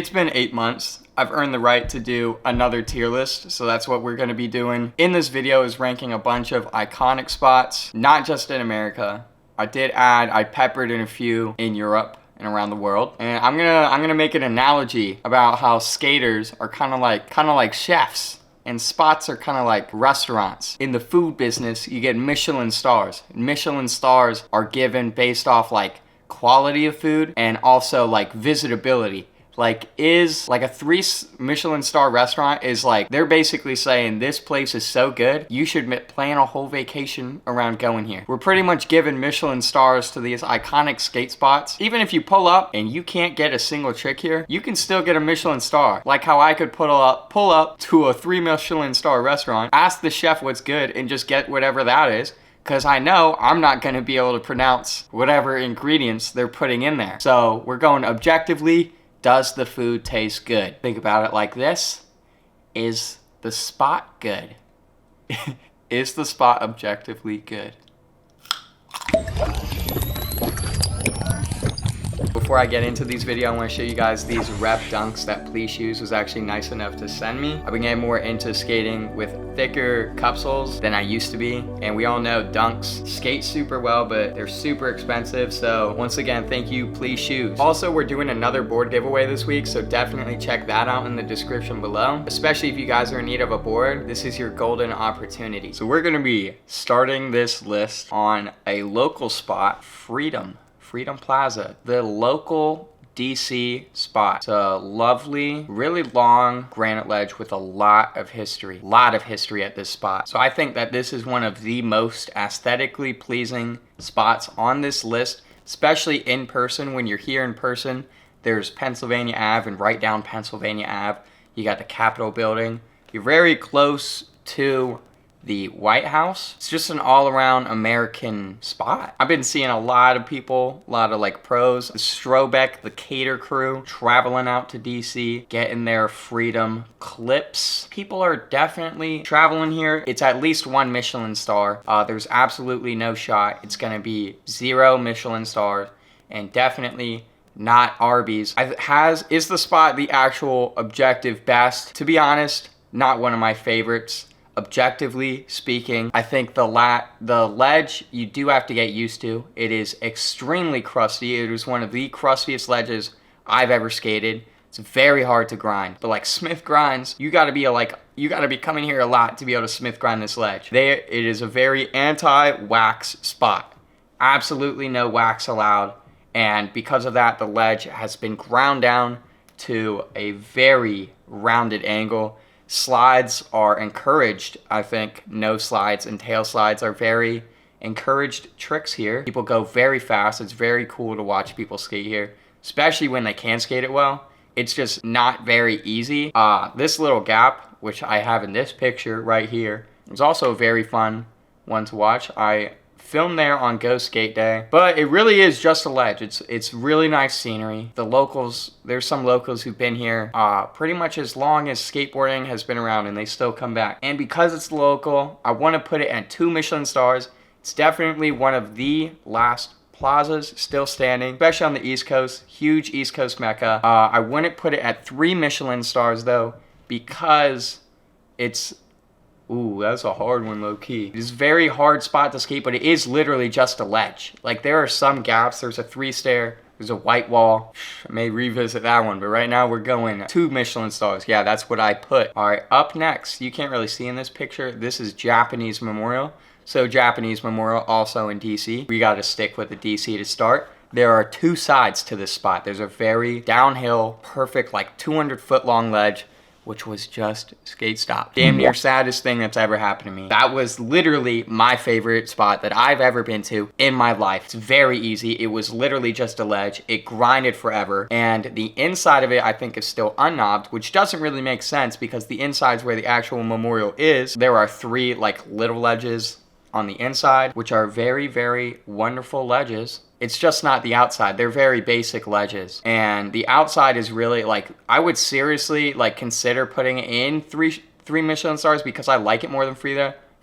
It's been 8 months. I've earned the right to do another tier list, so that's what we're going to be doing. In this video is ranking a bunch of iconic spots, not just in America. I peppered in a few in Europe and around the world. And I'm gonna make an analogy about how skaters are kind of like chefs. And spots are kind of like restaurants. In the food business, you get Michelin stars. Michelin stars are given based off like quality of food and also like visitability. Like a 3 Michelin star restaurant is like, they're basically saying this place is so good, you should plan a whole vacation around going here. We're pretty much giving Michelin stars to these iconic skate spots. Even if you pull up and you can't get a single trick here, you can still get a Michelin star. Like how I could pull up to a 3 Michelin star restaurant, ask the chef what's good, and just get whatever that is. Because I know I'm not going to be able to pronounce whatever ingredients they're putting in there. So we're going objectively. Does the food taste good? Think about it like this. Is the spot good? Is the spot objectively good? Before I get into these videos, I want to show you guys these rep dunks that Pleashoes was actually nice enough to send me. I've been getting more into skating with thicker cup soles than I used to be. And we all know dunks skate super well, but they're super expensive. So once again, thank you, Pleashoes. Also, we're doing another board giveaway this week, so definitely check that out in the description below. Especially if you guys are in need of a board, this is your golden opportunity. So we're gonna be starting this list on a local spot, Freedom Plaza, the local DC spot. It's a lovely, really long granite ledge with a lot of history at this spot. So I think that this is one of the most aesthetically pleasing spots on this list, especially in person. When you're here in person, there's Pennsylvania Ave, and right down Pennsylvania Ave, you got the Capitol building. You're very close to the White House. It's just an all-around American spot. I've been seeing a lot of people, a lot of like pros, the Strobeck, the Cater crew, traveling out to DC, getting their Freedom clips. People are definitely traveling here. It's at least 1 Michelin star. There's absolutely no shot it's gonna be 0 Michelin stars, and definitely not Arby's. Is the spot the actual objective best? To be honest, not one of my favorites. Objectively speaking, I think the ledge you do have to get used to. It is extremely crusty. It is one of the crustiest ledges I've ever skated. It's very hard to grind. But like Smith grinds, you gotta be coming here a lot to be able to Smith grind this ledge. It is a very anti-wax spot. Absolutely no wax allowed. And because of that, the ledge has been ground down to a very rounded angle. Slides are encouraged, I think. No slides and tail slides are very encouraged tricks here. People go very fast. It's very cool to watch people skate here, especially when they can skate it well. It's just not very easy. This little gap, which I have in this picture right here, is also a very fun one to watch. I filmed there on Go Skate Day, but it really is just a ledge. It's really nice scenery. The locals, there's some locals who've been here pretty much as long as skateboarding has been around, and they still come back. And because it's local, I want to put it at 2 Michelin stars. It's definitely one of the last plazas still standing, especially on the East Coast. Huge East Coast mecca. I wouldn't put it at 3 Michelin stars though, because it's ooh, that's a hard one, low-key. It's a very hard spot to skate, but it is literally just a ledge. Like, there are some gaps. There's a 3-stair. There's a white wall. I may revisit that one, but right now we're going 2 Michelin stars. Yeah, that's what I put. All right, up next, you can't really see in this picture, this is Japanese Memorial. So Japanese Memorial also in DC. We got to stick with the DC to start. There are 2 sides to this spot. There's a very downhill, perfect, like 200-foot long ledge, which was just skate stop. Damn near saddest thing that's ever happened to me. That was literally my favorite spot that I've ever been to in my life. It's very easy. It was literally just a ledge. It grinded forever. And the inside of it, I think, is still unknobbed, which doesn't really make sense because the inside's where the actual memorial is. There are 3 like little ledges on the inside, which are very, very wonderful ledges. It's just not the outside. They're very basic ledges. And the outside is really like, I would seriously like consider putting it in three Michelin stars because I like it more than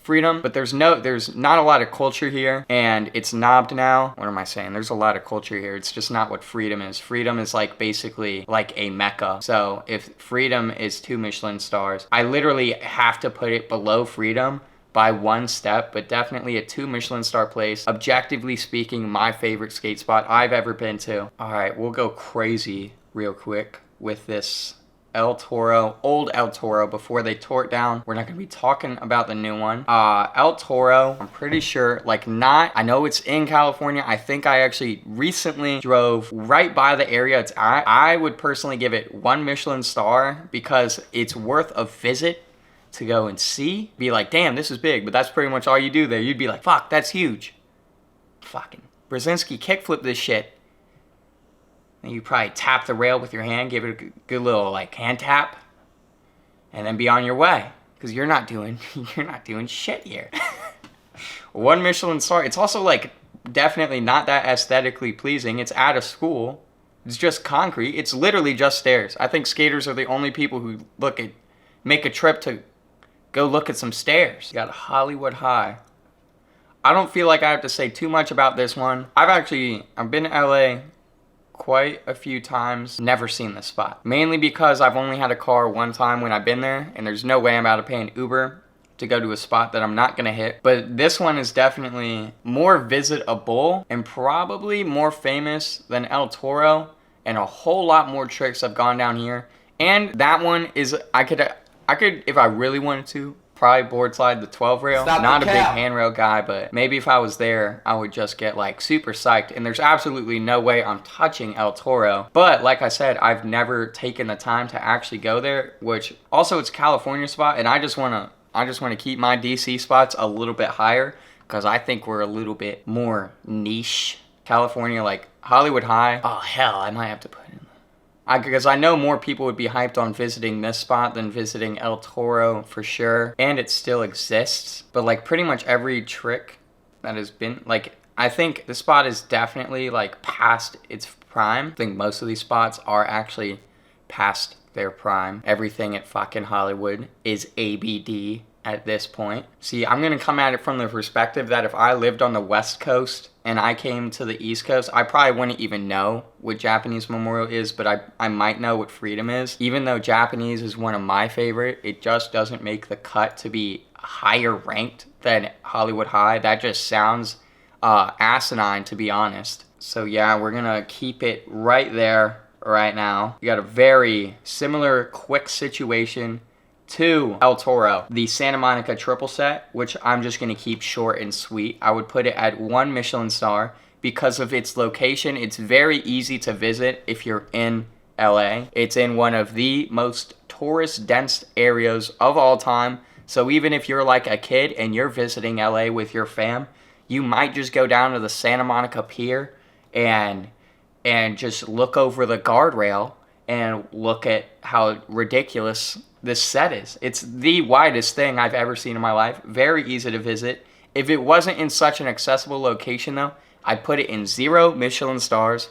freedom, but there's not a lot of culture here, and it's knobbed now. What am I saying? There's a lot of culture here. It's just not what freedom is. Freedom is like basically like a mecca. So if freedom is 2 Michelin stars, I literally have to put it below freedom by 1 step, but definitely a 2 Michelin star place. Objectively speaking, my favorite skate spot I've ever been to. All right, we'll go crazy real quick with this El Toro, old El Toro, before they tore it down. We're not gonna be talking about the new one. El Toro, I'm pretty sure, I know it's in California. I think I actually recently drove right by the area it's at. I would personally give it 1 Michelin star because it's worth a visit to go and see. Be like, damn, this is big, but that's pretty much all you do there. You'd be like, fuck, that's huge. Fucking Brzezinski kickflip this shit. And you probably tap the rail with your hand, give it a good little like hand tap, and then be on your way. Because you're not doing shit here. 1 Michelin star. It's also like definitely not that aesthetically pleasing. It's at a school. It's just concrete. It's literally just stairs. I think skaters are the only people who make a trip to go look at some stairs. You got Hollywood High. I don't feel like I have to say too much about this one. I've been to LA quite a few times, never seen this spot. Mainly because I've only had a car 1 time when I've been there, and there's no way I'm about to pay an Uber to go to a spot that I'm not gonna hit. But this one is definitely more visitable and probably more famous than El Toro, and a whole lot more tricks have gone down here. And that one is, I could, if I really wanted to, probably board slide the 12 rail. Not a big handrail guy, but maybe if I was there, I would just get like super psyched. And there's absolutely no way I'm touching El Toro. But like I said, I've never taken the time to actually go there, which also it's a California spot. And I just want to keep my DC spots a little bit higher because I think we're a little bit more niche. California, like Hollywood High. Oh hell, I might have to put in. Because I know more people would be hyped on visiting this spot than visiting El Toro for sure. And it still exists. But like pretty much every trick that has been, like, I think this spot is definitely like past its prime. I think most of these spots are actually past their prime. Everything at fucking Hollywood is ABD at this point. See, I'm gonna come at it from the perspective that if I lived on the West Coast and I came to the East Coast, I probably wouldn't even know what Japanese Memorial is, but I might know what Freedom is. Even though Japanese is one of my favorite, it just doesn't make the cut to be higher ranked than Hollywood High. That just sounds asinine, to be honest. So yeah, we're gonna keep it right there right now. We got a very similar quick situation to El Toro, the Santa Monica triple set, which I'm just gonna keep short and sweet. I would put it at 1 Michelin star because of its location. It's very easy to visit if you're in LA. It's in one of the most tourist dense areas of all time. So even if you're like a kid and you're visiting LA with your fam, you might just go down to the Santa Monica Pier and just look over the guardrail and look at how ridiculous this set is. It's the widest thing I've ever seen in my life. Very easy to visit. If it wasn't in such an accessible location though, I'd put it in 0 Michelin stars.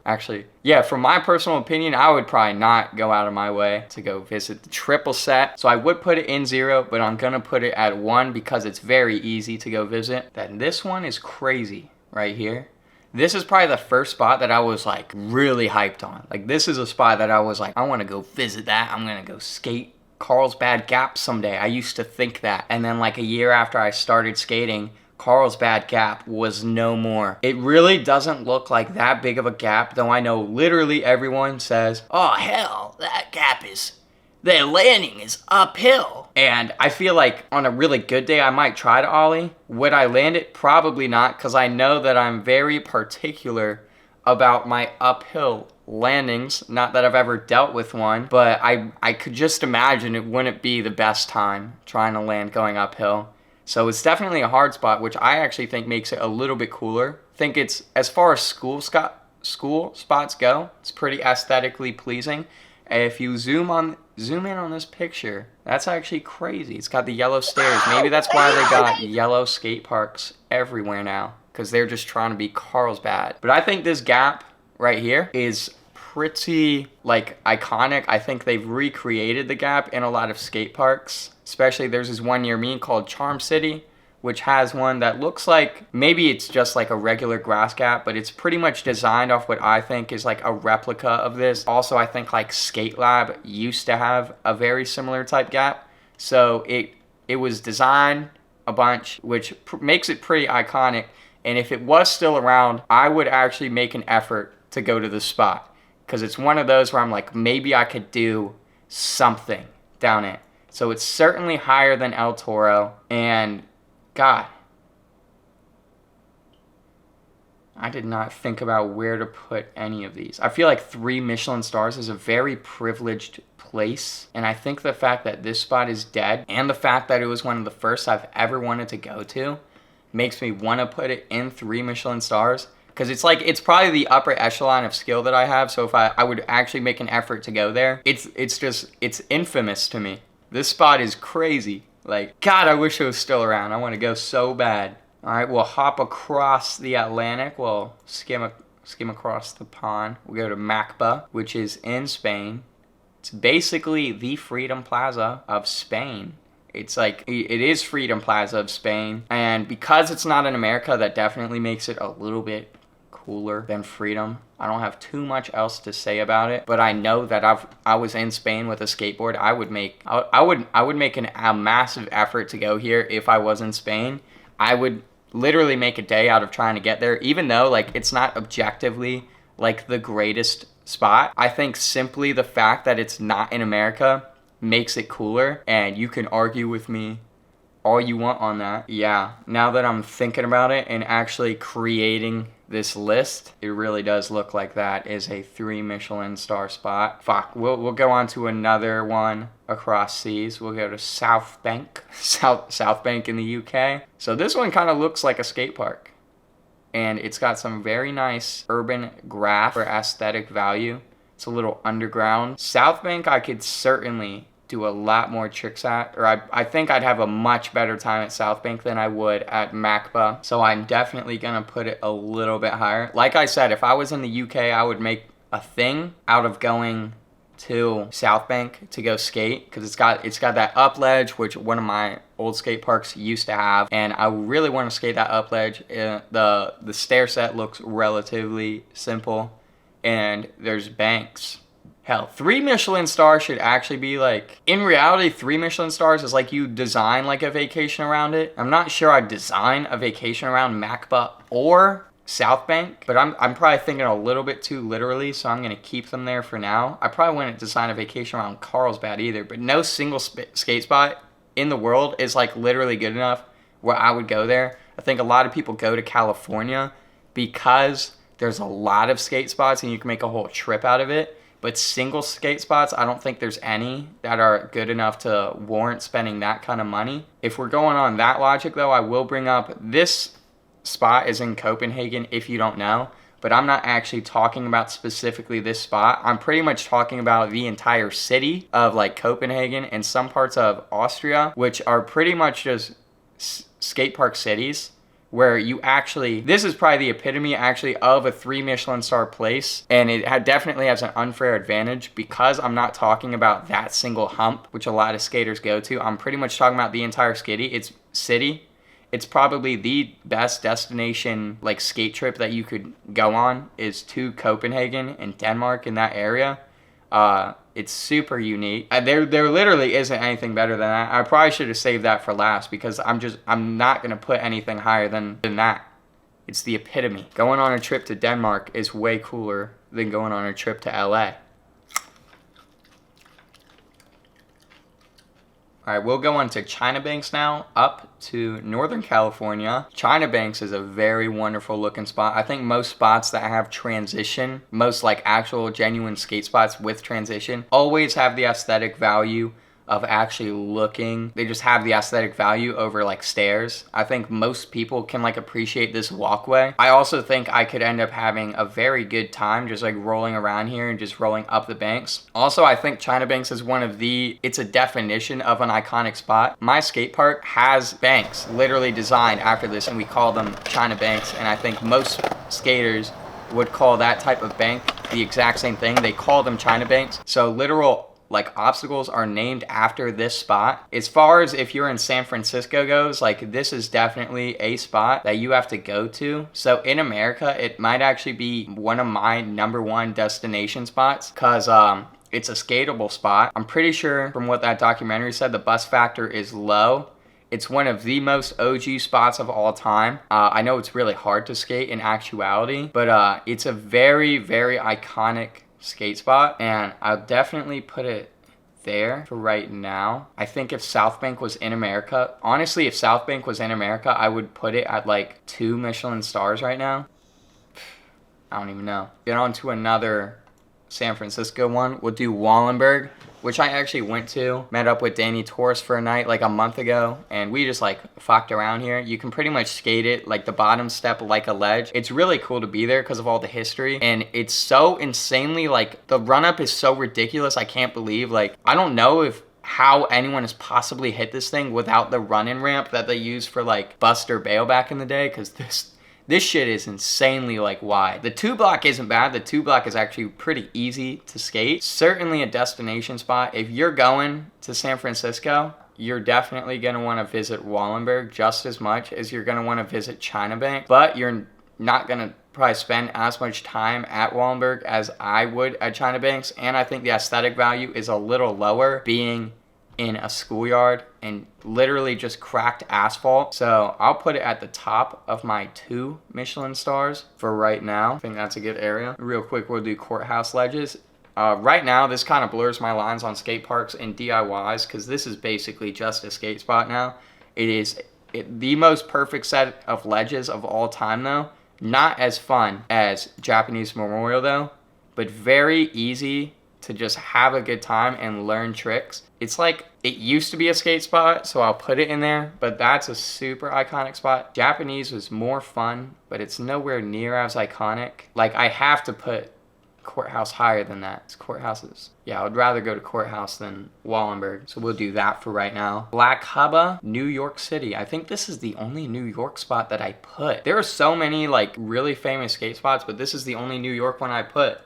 Actually, yeah, from my personal opinion, I would probably not go out of my way to go visit the triple set. So I would put it in 0, but I'm gonna put it at 1 because it's very easy to go visit. Then this one is crazy right here. This is probably the first spot that I was like really hyped on. Like this is a spot that I was like, I want to go visit that. I'm going to go skate Carlsbad Gap someday. I used to think that. And then like a year after I started skating, Carlsbad Gap was no more. It really doesn't look like that big of a gap, though I know literally everyone says, oh hell, that gap is, the landing is uphill. And I feel like on a really good day, I might try to ollie. Would I land it? Probably not, because I know that I'm very particular about my uphill landings. Not that I've ever dealt with one, but I could just imagine it wouldn't be the best time trying to land going uphill. So it's definitely a hard spot, which I actually think makes it a little bit cooler. I think it's, as far as school spots go, it's pretty aesthetically pleasing. If you zoom in on this picture, that's actually crazy. It's got the yellow stairs. Maybe that's why they got yellow skate parks everywhere now, because they're just trying to be Carlsbad. But I think this gap right here is pretty like iconic. I think they've recreated the gap in a lot of skate parks. Especially there's this one near me called Charm City, which has one that looks like, maybe it's just like a regular grass gap, but it's pretty much designed off what I think is like a replica of this. Also, I think like Skate Lab used to have a very similar type gap. So it was designed a bunch, which makes it pretty iconic. And if it was still around, I would actually make an effort to go to the spot, because it's one of those where I'm like, maybe I could do something down it. So it's certainly higher than El Toro. And God, I did not think about where to put any of these. I feel like 3 Michelin stars is a very privileged place. And I think the fact that this spot is dead, and the fact that it was one of the first I've ever wanted to go to, makes me want to put it in 3 Michelin stars. Because it's like, it's probably the upper echelon of skill that I have. So if I would actually make an effort to go there, it's infamous to me. This spot is crazy. Like, God, I wish it was still around. I want to go so bad. All right, we'll hop across the Atlantic. We'll skim across the pond. We'll go to Macba, which is in Spain. It's basically the Freedom Plaza of Spain. It's like, it is Freedom Plaza of Spain. And because it's not in America, that definitely makes it a little bit cooler than Freedom. I don't have too much else to say about it, but I know that I was in Spain with a skateboard. I would make a massive effort to go here if I was in Spain. I would literally make a day out of trying to get there, even though like it's not objectively like the greatest spot. I think simply the fact that it's not in America makes it cooler, and you can argue with me all you want on that. Yeah, now that I'm thinking about it and actually creating this list, it really does look like that is a 3 Michelin star spot. Fuck, we'll go on to another one across seas. We'll go to South Bank, South Bank in the UK. So this one kind of looks like a skate park, and it's got some very nice urban graph for aesthetic value. It's a little underground. South Bank, I could certainly do a lot more tricks at, or I think I'd have a much better time at South Bank than I would at Macba. So I'm definitely gonna put it a little bit higher. Like I said, if I was in the UK, I would make a thing out of going to South Bank to go skate, because it's got that up ledge, which one of my old skate parks used to have, and I really want to skate that up ledge. The stair set looks relatively simple, and there's banks. Hell, 3 Michelin stars should actually be like, in reality, 3 Michelin stars is like you design like a vacation around it. I'm not sure I'd design a vacation around Macba or South Bank, but I'm probably thinking a little bit too literally, so I'm going to keep them there for now. I probably wouldn't design a vacation around Carlsbad either, but no single skate spot in the world is like literally good enough where I would go there. I think a lot of people go to California because there's a lot of skate spots and you can make a whole trip out of it. But single skate spots, I don't think there's any that are good enough to warrant spending that kind of money. If we're going on that logic though, I will bring up this spot is in Copenhagen, if you don't know. But I'm not actually talking about specifically this spot. I'm pretty much talking about the entire city of like Copenhagen and some parts of Austria, which are pretty much just skate park cities, where you actually, this is probably the epitome actually of a 3 Michelin star place, and it definitely has an unfair advantage because I'm not talking about that single hump, which a lot of skaters go to. I'm pretty much talking about the entire city. It's probably the best destination like skate trip that you could go on is to Copenhagen and Denmark, in that area. It's super unique. There literally isn't anything better than that. I probably should have saved that for last because I'm not gonna put anything higher than that. It's the epitome. Going on a trip to Denmark is way cooler than going on a trip to LA. All right, we'll go on to China Banks now, up to Northern California. China Banks is a very wonderful looking spot. I think most spots that have transition, most like actual genuine skate spots with transition, always have the aesthetic value of actually looking. They just have the aesthetic value over like stairs. I think most people can like appreciate this walkway. I also think I could end up having a very good time just like rolling around here and just rolling up the banks. Also, I think China Banks is it's a definition of an iconic spot. My skate park has banks literally designed after this, and we call them China Banks, and I think most skaters would call that type of bank the exact same thing. They call them China Banks. So literal like obstacles are named after this spot. As far as if you're in San Francisco goes, like this is definitely a spot that you have to go to. So in America, it might actually be one of my #1 destination spots because it's a skatable spot. I'm pretty sure from what that documentary said, the bus factor is low. It's one of the most OG spots of all time. I know it's really hard to skate in actuality, but it's a very, very iconic skate spot, and I'll definitely put it there for right now. I think if South Bank was in America, honestly, if South Bank was in America, I would put it at like 2 Michelin stars right now. I don't even know. Get on to another San Francisco one. We'll do Wallenberg, which I actually went to. Met up with Danny Torres for a night like a month ago, and we just like fucked around here. You can pretty much skate it like the bottom step like a ledge. It's really cool to be there because of all the history, and it's so insanely like the run up is so ridiculous. I can't believe, like, I don't know if how anyone has possibly hit this thing without the run-in ramp that they used for like Bust or Bail back in the day, because this shit is insanely like wide. The 2 block isn't bad. The 2 block is actually pretty easy to skate. Certainly a destination spot. If you're going to San Francisco, you're definitely going to want to visit Wallenberg just as much as you're going to want to visit China Bank, but you're not going to probably spend as much time at Wallenberg as I would at China Banks, and I think the aesthetic value is a little lower being in a schoolyard and literally just cracked asphalt. So I'll put it at the top of my 2 Michelin stars for right now. I think that's a good area. Real quick, we'll do courthouse ledges. Right now, this kind of blurs my lines on skate parks and DIYs because this is basically just a skate spot now. It is the most perfect set of ledges of all time though. Not as fun as Japanese Memorial though, but very easy to just have a good time and learn tricks. It's like, it used to be a skate spot, so I'll put it in there, but that's a super iconic spot. Japanese was more fun, but it's nowhere near as iconic. Like, I have to put Courthouse higher than that. It's Courthouses. Yeah, I would rather go to Courthouse than Wallenberg, so we'll do that for right now. Black Hubba, New York City. I think this is the only New York spot that I put. There are so many like really famous skate spots, but this is the only New York one I put.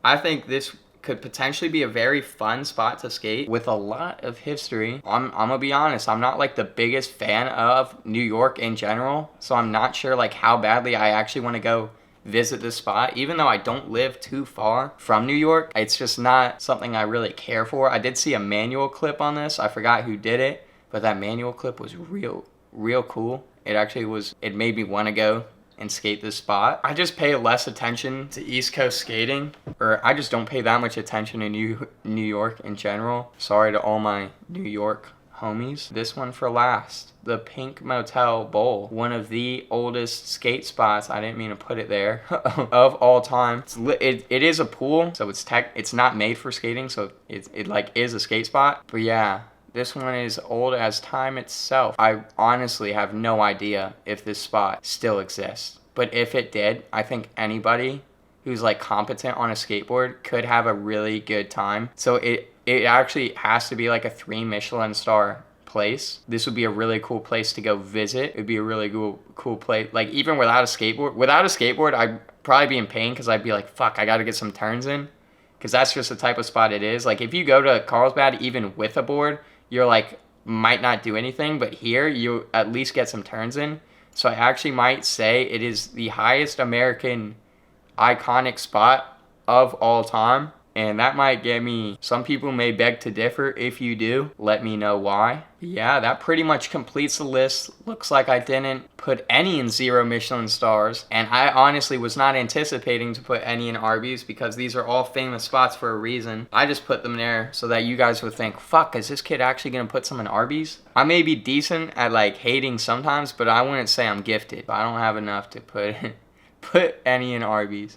I think this could potentially be a very fun spot to skate with a lot of history. I'm gonna be honest, I'm not like the biggest fan of New York in general, so I'm not sure like how badly I actually want to go visit this spot. Even though I don't live too far from New York, it's just not something I really care for. I did see a manual clip on this. I forgot who did it, but that manual clip was real cool. It actually was, it made me want to go and skate this spot. I just pay less attention to East Coast skating, or I just don't pay that much attention to New York in general. Sorry to all my New York homies. This one for last, the Pink Motel Bowl, one of the oldest skate spots, I didn't mean to put it there, of all time. It is a pool, so it's not made for skating, so it like is a skate spot. But yeah, this one is old as time itself. I honestly have no idea if this spot still exists. But if it did, I think anybody who's like competent on a skateboard could have a really good time. So it actually has to be like a 3 Michelin star place. This would be a really cool place to go visit. It'd be a really cool place. Like even without a skateboard, I'd probably be in pain because I'd be like, fuck, I gotta get some turns in. Because that's just the type of spot it is. Like if you go to Carlsbad even with a board, you're like, might not do anything, but here you at least get some turns in. So I actually might say it is the highest American iconic spot of all time. And that might get me, some people may beg to differ. If you do, let me know why. But yeah, that pretty much completes the list. Looks like I didn't put any in 0 Michelin stars. And I honestly was not anticipating to put any in Arby's because these are all famous spots for a reason. I just put them there so that you guys would think, fuck, is this kid actually gonna put some in Arby's? I may be decent at like hating sometimes, but I wouldn't say I'm gifted. I don't have enough to put any in Arby's.